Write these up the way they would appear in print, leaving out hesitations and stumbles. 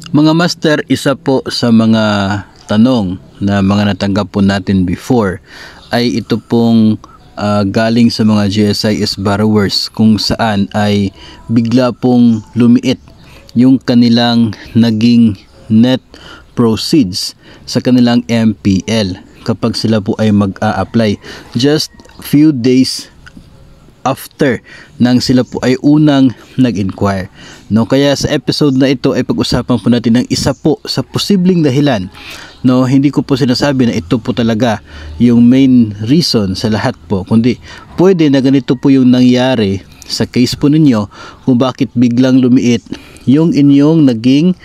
Mga master, isa po sa mga tanong na mga natanggap po natin before ay ito pong galing sa mga GSIS borrowers kung saan ay bigla pong lumiit yung kanilang naging net proceeds sa kanilang MPL kapag sila po ay mag-a-apply just few days after nang sila po ay unang nag-inquire. No, kaya sa episode na ito ay pag-usapan po natin ng isa po sa posibleng dahilan. No, hindi ko po sinasabi na ito po talaga yung main reason sa lahat po, kundi pwede na ganito po yung nangyari sa case po ninyo kung bakit biglang lumiit yung inyong naging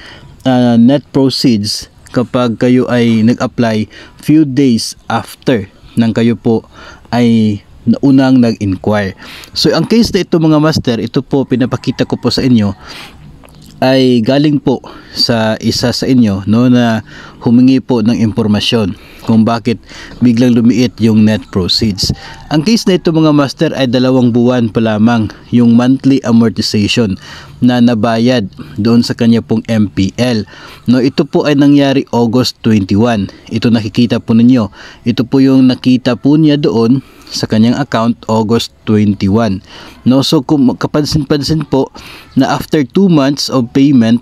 net proceeds kapag kayo ay nag-apply few days after nang kayo po ay na unang nag-inquire. So ang case na ito mga master, ito po pinapakita ko po sa inyo ay galing po sa isa sa inyo, no, na humingi po ng impormasyon kung bakit biglang lumiit yung net proceeds. Ang case na ito mga master ay 2 buwan pa lamang yung monthly amortization na nabayad doon sa kanya pong MPL. No, ito po ay nangyari August 21. Ito nakikita po ninyo. Ito po yung nakita po niya doon sa kanyang account August 21. No, so kung kapansin-pansin po na after 2 months of payment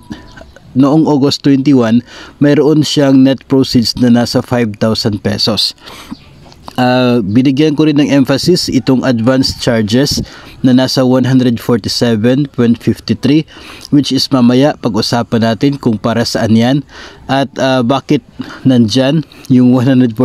noong August 21, mayroon siyang net proceeds na nasa 5,000 pesos. Binigyan ko rin ng emphasis itong advance charges na nasa 147.53, which is mamaya pag-usapan natin kung para saan yan at bakit nandyan yung 147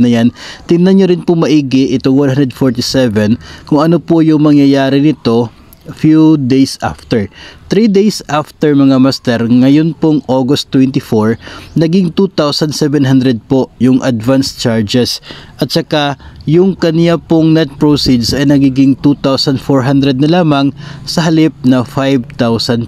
na yan. Tingnan nyo rin po maigi itong 147 kung ano po yung mangyayari nito few days after. 3 days after mga master, ngayon pong August 24, naging 2,700 po yung advance charges at saka yung kanya pong net proceeds ay nagiging 2,400 na lamang sa halip na 5,000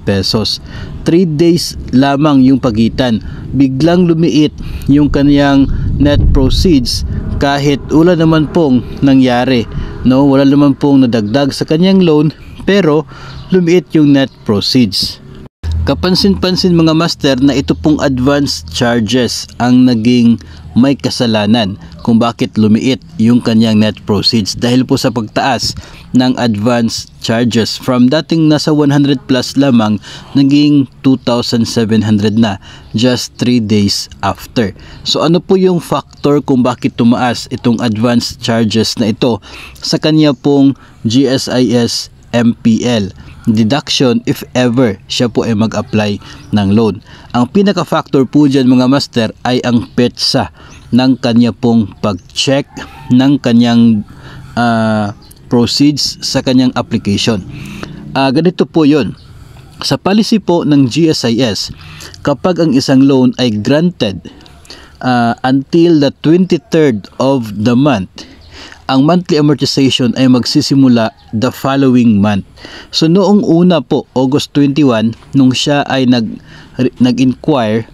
pesos. 3 days lamang yung pagitan. Biglang lumiit yung kaniyang net proceeds kahit wala naman pong nangyari. No, wala naman pong nadagdag sa kanyang loan pero lumiit yung net proceeds. Kapansin-pansin mga master na ito pong advance charges ang naging may kasalanan kung bakit lumiit yung kanyang net proceeds dahil po sa pagtaas ng advance charges from dating nasa 100 plus lamang naging 2,700 na just 3 days after. So ano po yung factor kung bakit tumaas itong advance charges na ito sa kanya pong GSIS MPL deduction if ever siya po ay mag-apply ng loan? Ang pinaka-factor po dyan mga master ay ang petsa ng kanya pong pag-check ng kanyang proceeds sa kanyang application. Ganito po yun. Sa policy po ng GSIS, kapag ang isang loan ay granted until the 23rd of the month, ang monthly amortization ay magsisimula the following month. So noong una po, August 21, nung siya ay nag-inquire,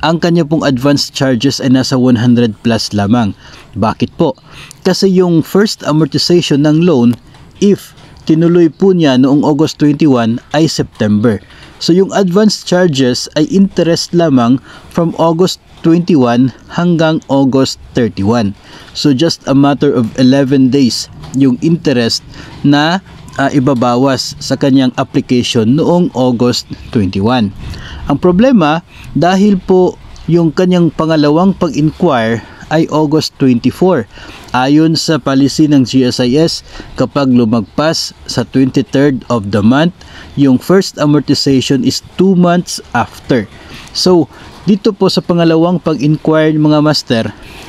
ang kanya pong advance charges ay nasa 100 plus lamang. Bakit po? Kasi yung first amortization ng loan, if tinuloy po niya noong August 21 ay September. So yung advance charges ay interest lamang from August 21 hanggang August 31. So just a matter of 11 days yung interest na ibabawas sa kanyang application noong August 21. Ang problema, dahil po yung kanyang pangalawang pag-inquire ay August 24. Ayon sa policy ng GSIS, kapag lumagpas sa 23rd of the month, yung first amortization is 2 months after. So, dito po sa pangalawang pag-inquire mga master,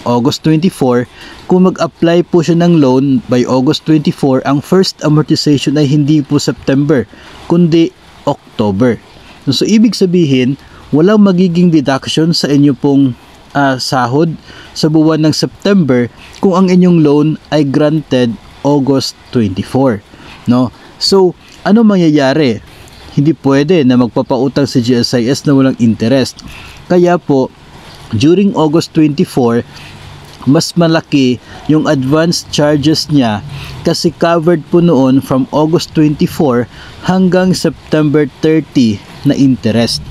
August 24, kung mag-apply po siya ng loan by August 24, ang first amortization ay hindi po September, kundi October. So, ibig sabihin, walang magiging deduction sa inyo pong sahod sa buwan ng September kung ang inyong loan ay granted August 24. No? So, ano mangyayari? Hindi pwede na magpapautang si GSIS na walang interest. Kaya po, during August 24, mas malaki yung advance charges niya kasi covered po noon from August 24 hanggang September 30 na interest.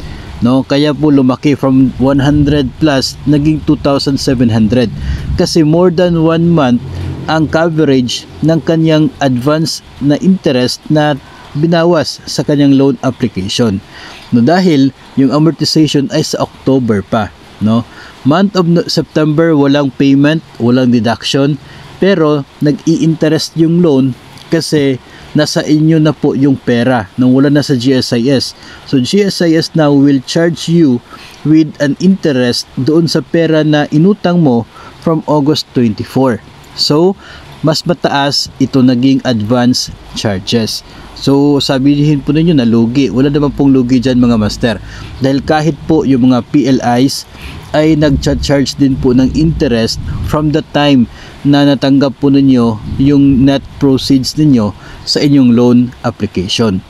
no? Kaya po lumaki from 100 plus naging 2,700 kasi more than 1 month ang coverage ng kanyang advance na interest na binawas sa kanyang loan application, no? Dahil yung amortization ay sa October pa, no? Month of September walang payment, walang deduction, pero nag-i-interest yung loan kasi nasa inyo na po yung pera nung wala na sa GSIS. So GSIS now will charge you with an interest doon sa pera na inutang mo from August 24. So mas mataas ito naging advance charges. So sabihin po ninyo na lugi. Wala naman pong lugi dyan mga master. Dahil kahit po yung mga PLIs ay nag-charge din po ng interest from the time na natanggap po ninyo yung net proceeds ninyo sa inyong loan application,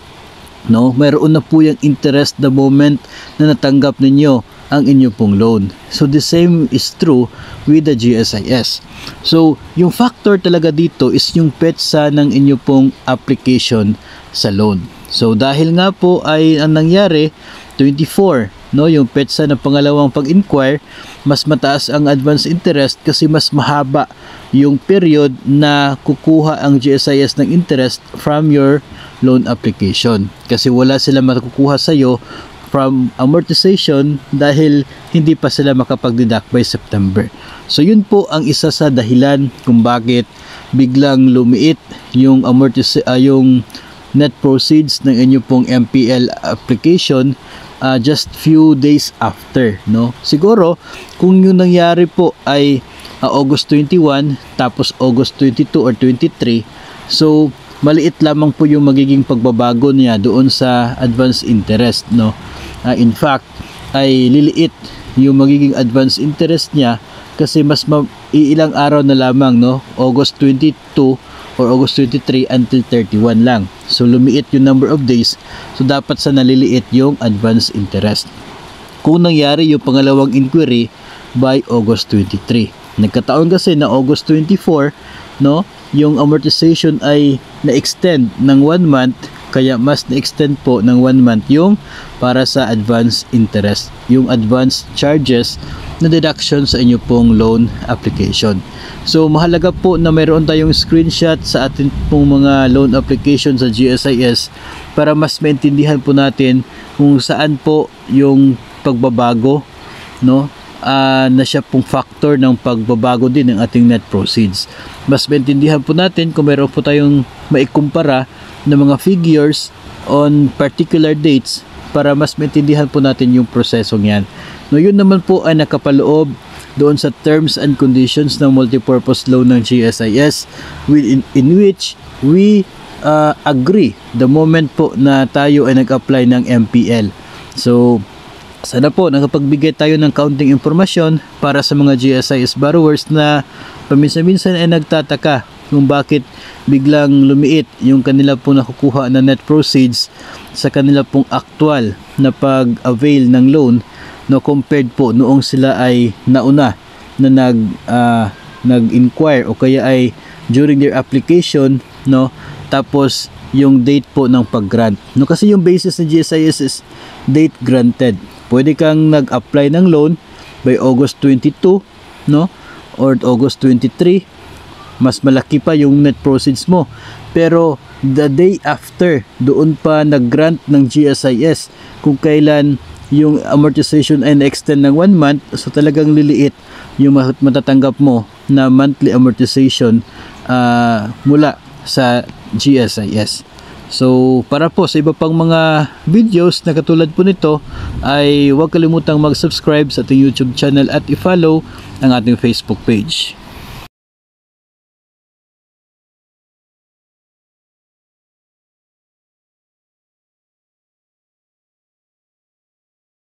no? Mayroon na po yung interest the moment na natanggap ninyo ang inyo pong loan. So the same is true with the GSIS. So yung factor talaga dito is yung petsa ng inyo pong application sa loan. So dahil nga po ay ang nangyari 24, no, yung petsa na pangalawang pag-inquire, mas mataas ang advance interest kasi mas mahaba yung period na kukuha ang GSIS ng interest from your loan application kasi wala sila makukuha sa iyo from amortization dahil hindi pa sila makapag-deduct by September. So yun po ang isa sa dahilan kung bakit biglang lumiit yung yung net proceeds ng inyo pong MPL application just few days after, no? Siguro kung yung nangyari po ay August 21 tapos August 22 or 23, so maliit lamang po yung magiging pagbabago niya doon sa advance interest, no? In fact ay liliit yung magiging advance interest niya kasi mas iilang araw na lamang, no? August 22 or August 23 until 31 lang. So lumiit yung number of days. So dapat sa naliliit yung advance interest. Kung nangyari yung pangalawang inquiry by August 23. Nagkataon kasi na August 24, no, yung amortization ay na-extend ng 1 month, kaya mas na-extend po ng 1 month yung para sa advance interest, yung advance charges na deduction sa inyo pong loan application. So mahalaga po na mayroon tayong screenshot sa ating pong mga loan application sa GSIS para mas maintindihan po natin kung saan po yung pagbabago, no, na siya pong factor ng pagbabago din ng ating net proceeds. Mas maintindihan po natin kung meron po tayong maikumpara ng mga figures on particular dates para mas maintindihan po natin yung prosesong yan. No, yun naman po ay nakapaloob doon sa terms and conditions ng multipurpose loan ng GSIS in which we agree the moment po na tayo ay nag-apply ng MPL. So sana po nakapagbigay tayo ng kaunting impormasyon para sa mga GSIS borrowers na paminsan-minsan ay nagtataka kung bakit biglang lumiit yung kanila pong nakukuha na net proceeds sa kanila pong actual na pag-avail ng loan, no, compared po noong sila ay nauna na nag-inquire o kaya ay during their application, no, tapos yung date po ng pag-grant, no, kasi yung basis ng GSIS is date granted. Pwede kang nag-apply ng loan by August 22, no, or August 23, mas malaki pa yung net proceeds mo. Pero the day after, doon pa nag-grant ng GSIS kung kailan yung amortization ay na-extend ng 1 month, so talagang liliit yung matatanggap mo na monthly amortization mula sa GSIS. So para po sa iba pang mga videos na katulad po nito ay huwag kalimutang mag-subscribe sa ating YouTube channel at i-follow ang ating Facebook page.